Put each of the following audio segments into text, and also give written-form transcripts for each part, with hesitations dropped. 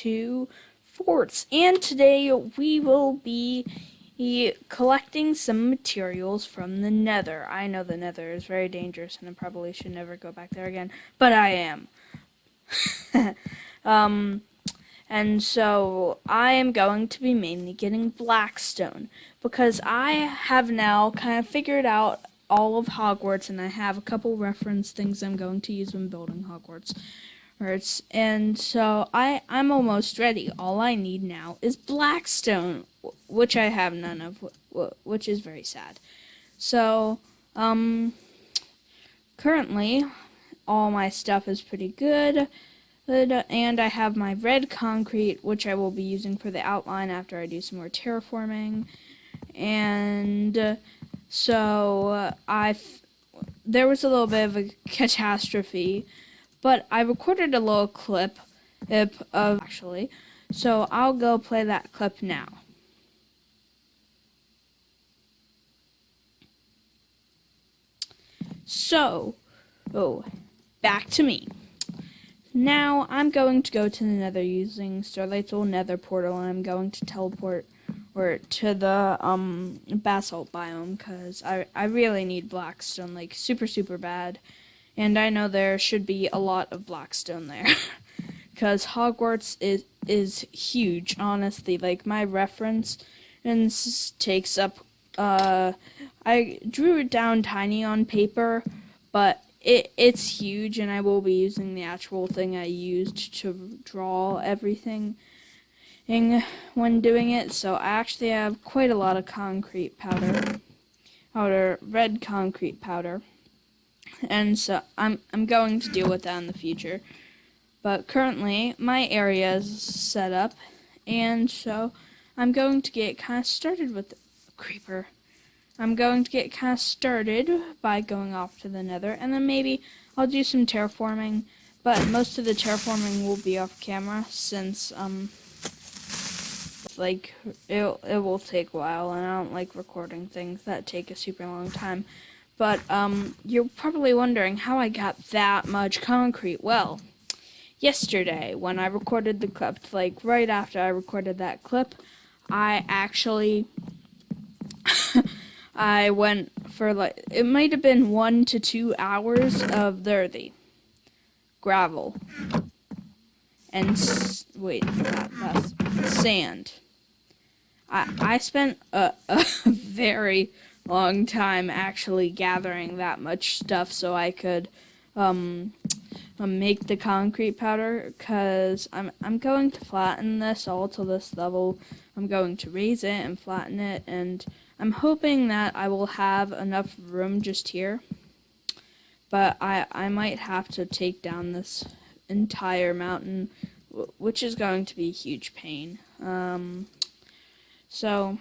to forts, and today we will be collecting some materials from the Nether. I know the Nether is very dangerous, and I probably should never go back there again, but I am. And so I am going to be mainly getting blackstone because I have now kind of figured out all of Hogwarts, and I have a couple reference things I'm going to use when building Hogwarts. And so I'm almost ready. All I need now is blackstone, which I have none of, which is very sad. So, currently, all my stuff is pretty good, and I have my red concrete, which I will be using for the outline after I do some more terraforming. And so there was a little bit of a catastrophe, but I recorded a little clip of actually, so I'll go play that clip now. So, back to me. Now I'm going to go to the Nether using Starlight's old Nether portal, and I'm going to teleport to the basalt biome because I really need blackstone, like super bad. And I know there should be a lot of blackstone there. Because Hogwarts is huge, honestly. Like, my reference takes up... I drew it down tiny on paper, but it's huge, and I will be using the actual thing I used to draw everything when doing it. So I actually have quite a lot of concrete powder, red concrete powder. And so I'm going to deal with that in the future. But currently, my area is set up, and so I'm going to get kind of started with the creeper. I'm going to get kind of started by going off to the Nether, and then maybe I'll do some terraforming, but most of the terraforming will be off camera since, like, it will take a while, and I don't like recording things that take a super long time. But, you're probably wondering how I got that much concrete. Well, yesterday, when I recorded the clip, like, right after I recorded that clip, I actually, I went for, like, it might have been 1 to 2 hours of the gravel, and, that's sand. I spent a very long time actually gathering that much stuff so I could make the concrete powder, because I'm going to flatten this all to this level. I'm going to raise it and flatten it, and I'm hoping that I will have enough room just here, but I might have to take down this entire mountain, which is going to be a huge pain. So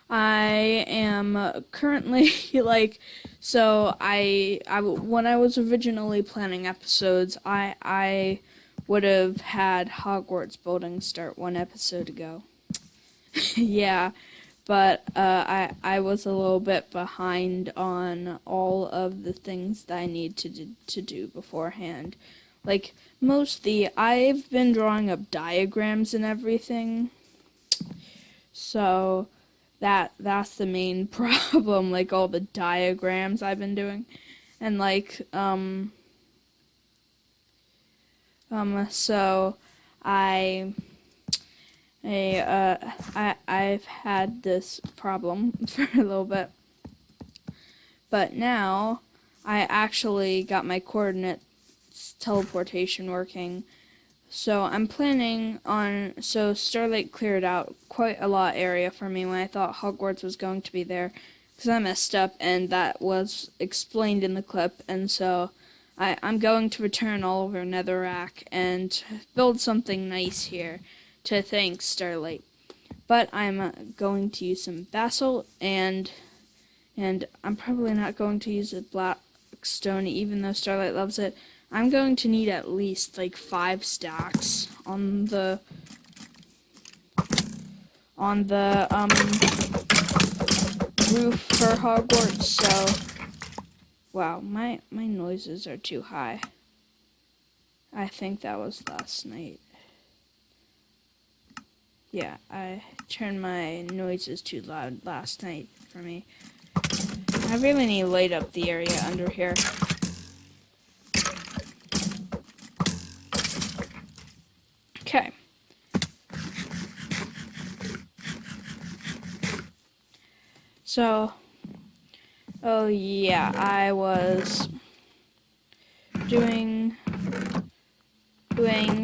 I am currently, like, so I when I was originally planning episodes, I would have had Hogwarts building start 1 episode ago. Yeah, but I was a little bit behind on all of the things that I need to do beforehand. Like, mostly, I've been drawing up diagrams and everything, so that's the main problem, like all the diagrams I've been doing. And like so I've had this problem for a little bit, but now I actually got my coordinates teleportation working. So I'm planning on, so Starlight cleared out quite a lot of area for me when I thought Hogwarts was going to be there, because I messed up, and that was explained in the clip, and so I'm going to return all over Netherrack and build something nice here to thank Starlight. But I'm going to use some basalt, and I'm probably not going to use a blackstone, even though Starlight loves it. I'm going to need at least like 5 stacks on the roof for Hogwarts. So, wow, my noises are too high. I think that was last night. Yeah, I turned my noises too loud last night for me. I really need to light up the area under here. Okay. So, oh yeah, I was doing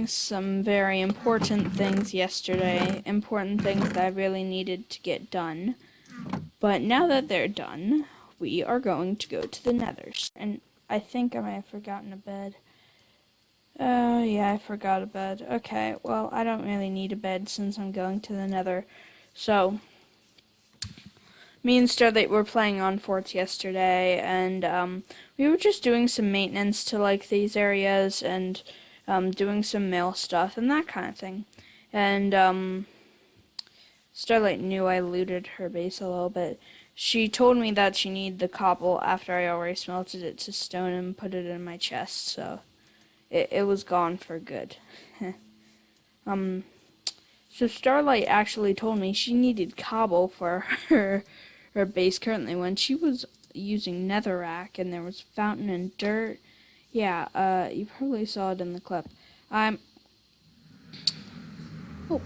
some very important things yesterday. Important things that I really needed to get done. But now that they're done, we are going to go to the Nethers. And I think I might have forgotten a bed. Oh, yeah, I forgot a bed. Okay, well, I don't really need a bed since I'm going to the Nether. So, me and Starlight were playing on forts yesterday, and we were just doing some maintenance to, like, these areas, and doing some mail stuff and that kind of thing. And Starlight knew I looted her base a little bit. She told me that she needed the cobble after I already smelted it to stone and put it in my chest, so it was gone for good. So Starlight actually told me she needed cobble for her base currently when she was using netherrack and there was fountain and dirt. Yeah, you probably saw it in the clip. I'm a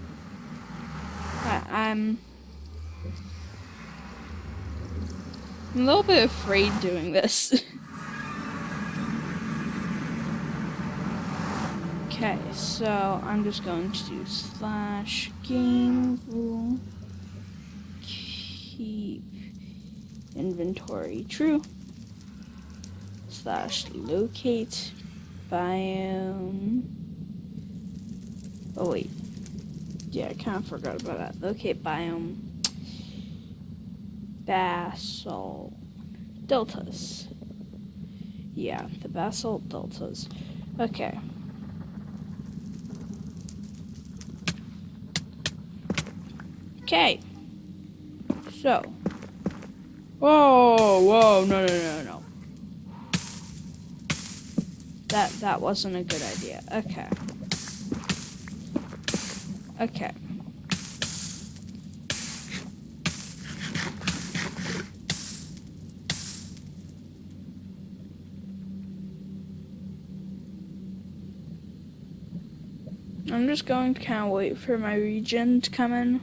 little bit afraid doing this. Okay, so I'm just going to do /game rule keep inventory true /locate biome. Oh wait, yeah, I kind of forgot about that. Locate biome basalt deltas. Yeah, the basalt deltas. Okay. Okay. So. Whoa, no. That wasn't a good idea. Okay. I'm just going to kind of wait for my region to come in.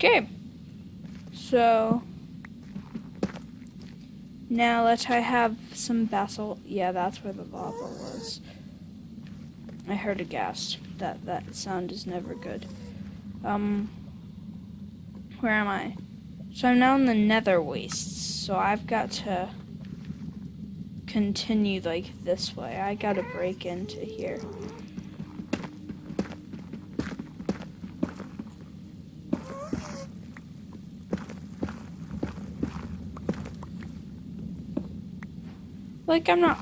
Okay, so now that I have some basalt, yeah, that's where the lava was. I heard a ghast. That sound is never good. Where am I? So I'm now in the nether wastes, so I've got to continue like this way. I gotta break into here. Like, I'm not...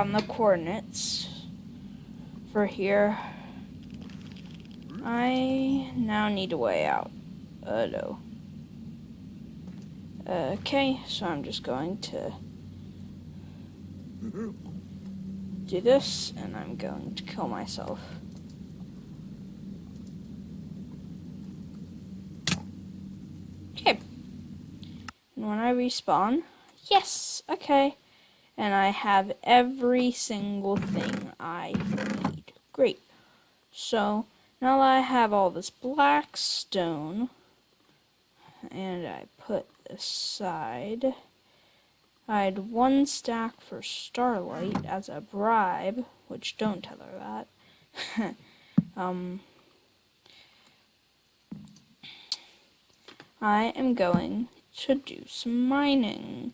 down the coordinates for here, I now need a way out. No. Okay, so I'm just going to do this, and I'm going to kill myself. Okay. And when I respawn, yes, okay. And I have every single thing I need. Great. So, now that I have all this black stone, and I put aside, I had 1 stack for Starlight as a bribe, which don't tell her that. I am going to do some mining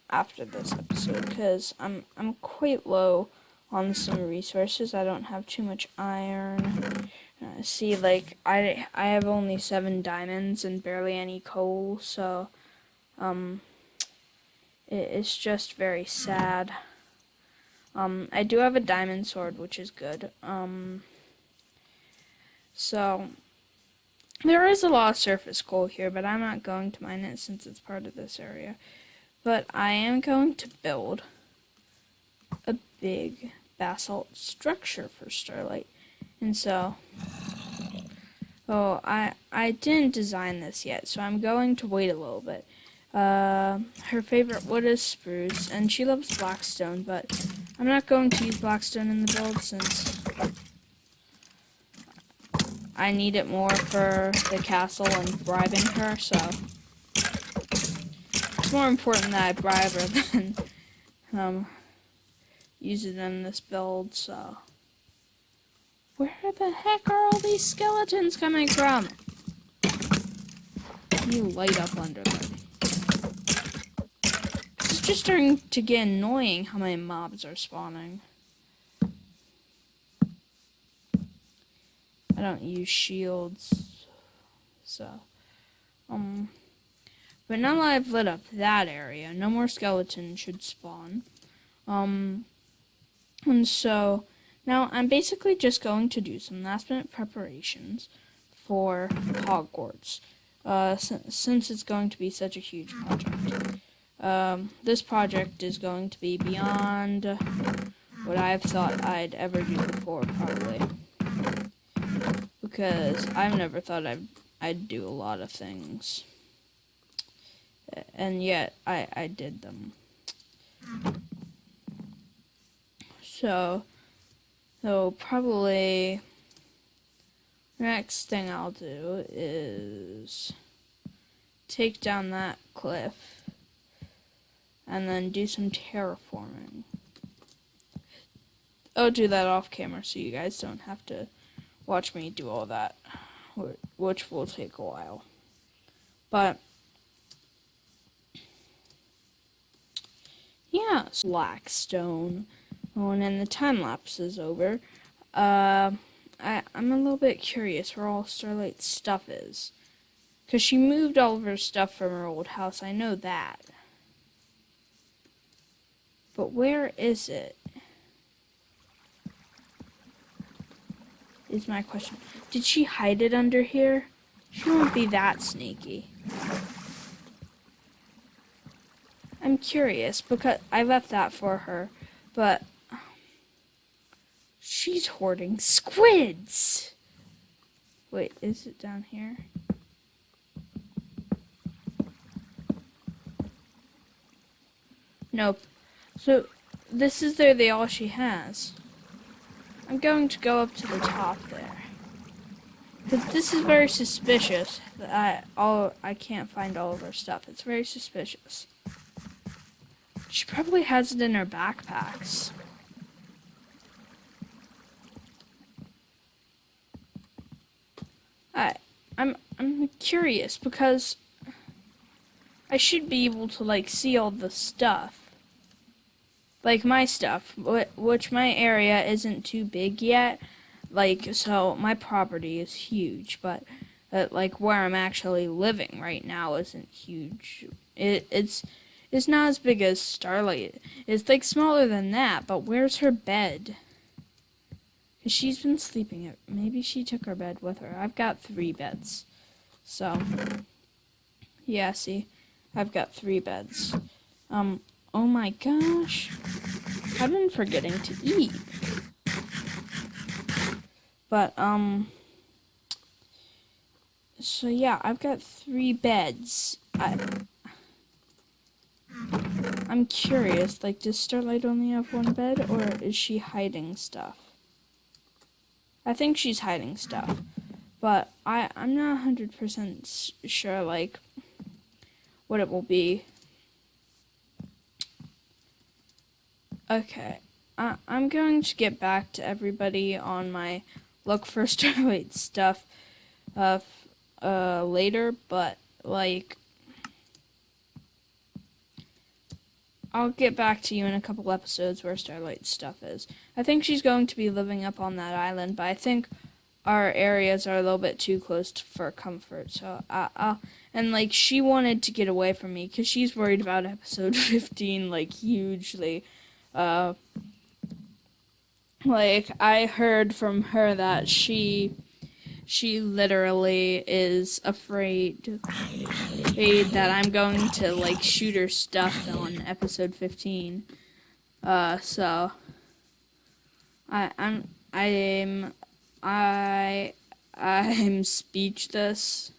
after this episode, because I'm quite low on some resources. I don't have too much iron. See, like, I have only 7 diamonds and barely any coal, so it's just very sad. I do have a diamond sword, which is good. So there is a lot of surface coal here, but I'm not going to mine it since it's part of this area. But I am going to build a big basalt structure for Starlight. And so, I didn't design this yet, so I'm going to wait a little bit. Her favorite wood is spruce, and she loves blackstone, but I'm not going to use blackstone in the build since I need it more for the castle and bribing her, so it's more important that I bribe her than use it in this build, so where the heck are all these skeletons coming from? You light up under there. It's just starting to get annoying how many mobs are spawning. I don't use shields, so, but now that I've lit up that area, no more skeletons should spawn, and so, now I'm basically just going to do some last minute preparations for Hogwarts, since it's going to be such a huge project. This project is going to be beyond what I've thought I'd ever do before, probably. Because I've never thought I'd do a lot of things. And yet, I did them. So probably the next thing I'll do is take down that cliff and then do some terraforming. I'll do that off camera so you guys don't have to watch me do all that, which will take a while. But yeah, Blackstone. Oh, and then the time lapse is over. I'm a little bit curious where all Starlight's stuff is, because she moved all of her stuff from her old house. I know that, but where is it? Is my question. Did she hide it under here? She won't be that sneaky. I'm curious because I left that for her, but she's hoarding squids. Wait, is it down here? Nope. So this is all she has. I'm going to go up to the top there. But this is very suspicious that I can't find all of her stuff. It's very suspicious. She probably has it in her backpacks. I'm curious because I should be able to like see all the stuff. Like my stuff, which my area isn't too big yet. Like, so my property is huge, but like where I'm actually living right now isn't huge. It's is not as big as Starlight. It's like smaller than that, but where's her bed? 'Cause she's been sleeping it. Maybe she took her bed with her. I've got 3 beds. So, yeah, see? I've got 3 beds. Oh my gosh. I've been forgetting to eat. But, so yeah, I've got 3 beds. I'm curious, like, does Starlight only have 1 bed, or is she hiding stuff? I think she's hiding stuff, but I'm not 100% sure, like, what it will be. Okay, I'm going to get back to everybody on my look for Starlight stuff later, but, like, I'll get back to you in a couple episodes where Starlight's stuff is. I think she's going to be living up on that island, but I think our areas are a little bit too close for comfort. So, and like, she wanted to get away from me because she's worried about episode 15, like, hugely. Like, I heard from her that she literally is afraid that I'm going to, like, shoot her stuff on episode 15. So I'm speechless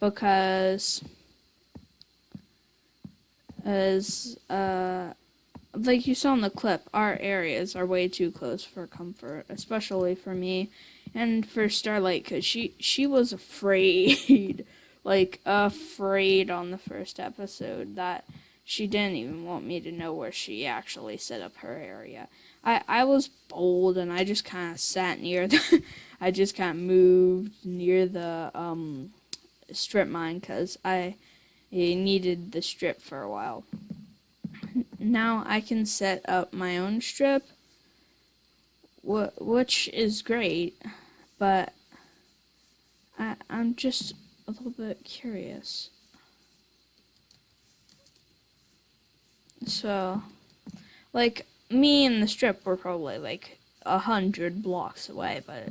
because like you saw in the clip, our areas are way too close for comfort, especially for me and for Starlight, because she was afraid, like, afraid on the first episode that she didn't even want me to know where she actually set up her area. I was bold, and I just kind of sat near I just kind of moved near the strip mine, because I needed the strip for a while. Now I can set up my own strip, which is great, but I'm just a little bit curious. So, like, me and the strip were probably like 100 blocks away, but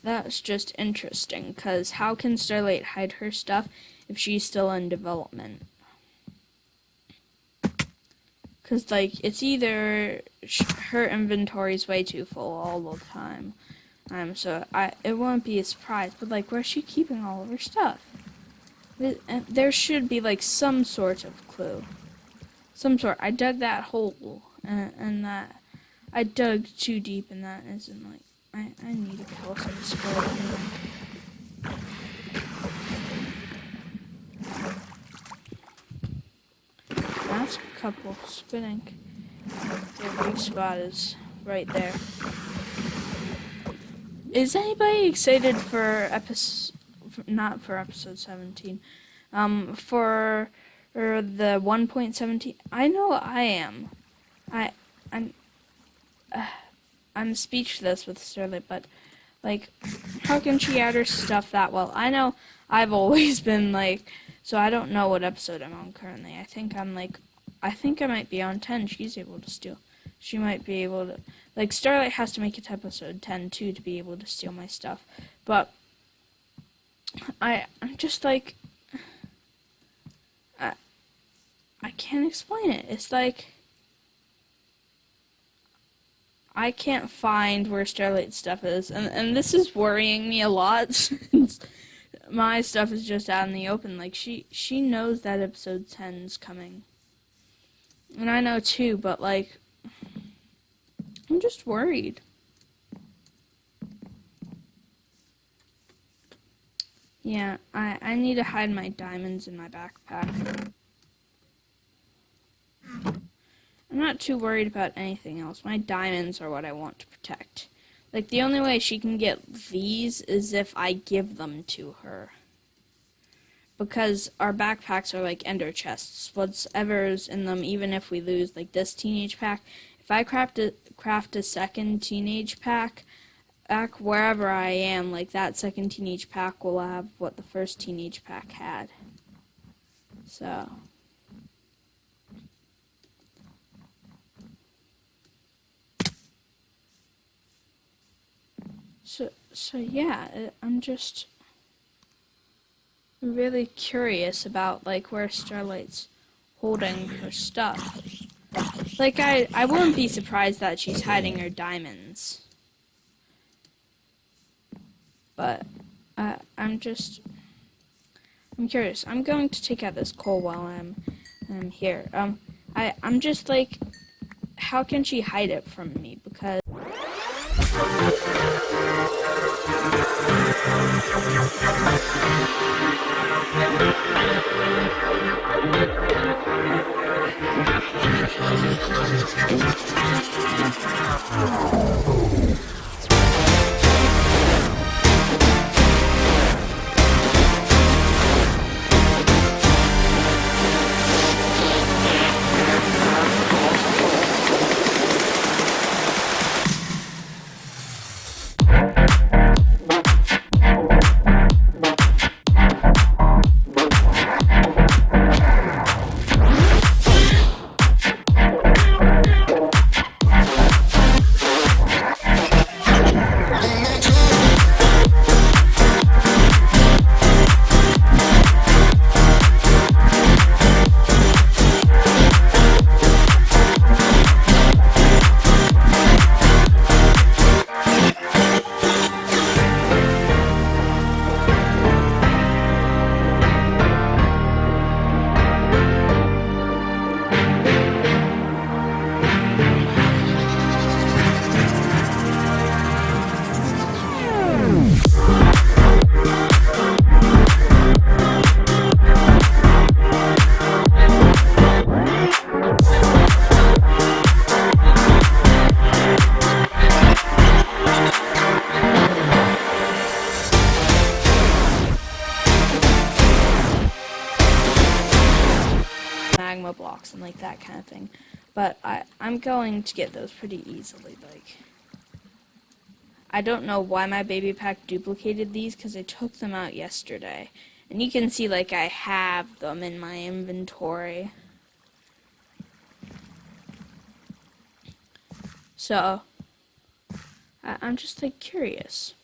that's just interesting, because how can Starlight hide her stuff if she's still in development? Because, like, it's either her inventory's way too full all the time. So it won't be a surprise, but, like, where's she keeping all of her stuff? There should be, like, some sort of clue. Some sort. I dug that hole, and that I dug too deep, and that isn't, like, I need to kill some squirrel anyway. That's a couple spinning. The big spot is right there. Is anybody excited for not for episode 17, for the 1.17? I know I am. I'm speechless with Starlight, but, like, how can she add her stuff that well? I know I've always been, like, so I don't know what episode I'm on currently. I think I might be on 10. She's able to steal. She might be able to, like, Starlight has to make it to episode 10 too to be able to steal my stuff. But I'm just, like, I can't explain it. It's like, I can't find where Starlight's stuff is, and this is worrying me a lot, since my stuff is just out in the open. Like, she knows that episode 10's coming, and I know too, but, like, I'm just worried. Yeah, I need to hide my diamonds in my backpack. I'm not too worried about anything else. My diamonds are what I want to protect. Like, the only way she can get these is if I give them to her. Because our backpacks are like ender chests. Whatever's in them, even if we lose, like this teenage pack. If I craft a second teenage pack, back wherever I am, like that second teenage pack will have what the first teenage pack had. So yeah, I'm just really curious about like where Starlight's holding her stuff. Like I wouldn't be surprised that she's hiding her diamonds. But I'm curious. I'm going to take out this coal while I'm here. I'm just like, how can she hide it from me? Because magma blocks and like that kind of thing. But I'm going to get those pretty easily. Like, I don't know why my baby pack duplicated these because I took them out yesterday. And you can see like I have them in my inventory. So I'm just like curious.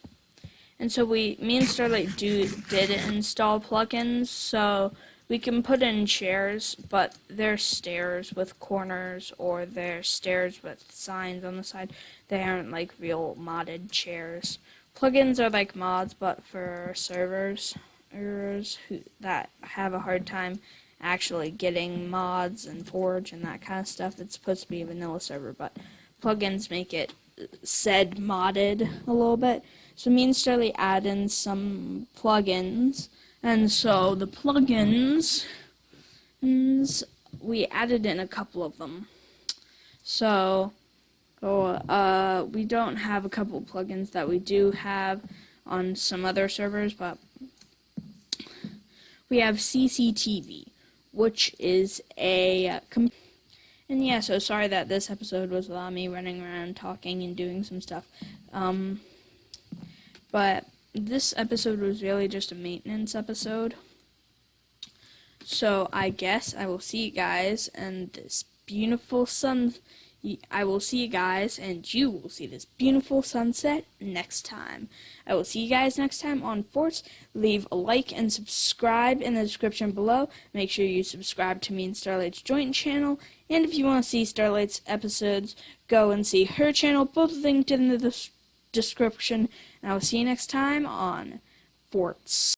And so me and Starlight did install plugins, so we can put in chairs, but they're stairs with corners, or they're stairs with signs on the side. They aren't like real modded chairs. Plugins are like mods, but for servers that have a hard time actually getting mods and Forge and that kind of stuff. It's supposed to be a vanilla server, but plugins make it said modded a little bit. So me and Starlight add in some plugins, and so the plugins, we added in a couple of them. So we don't have a couple plugins that we do have on some other servers, but we have CCTV, which is and yeah, so sorry that this episode was without me running around talking and doing some stuff. But this episode was really just a maintenance episode. So I guess I will see you guys and this beautiful I will see you guys and you will see this beautiful sunset next time. I will see you guys next time on Force. Leave a like and subscribe in the description below. Make sure you subscribe to me and Starlight's joint channel. And if you want to see Starlight's episodes, go and see her channel. Both linked in the description. And I will see you next time on Forts.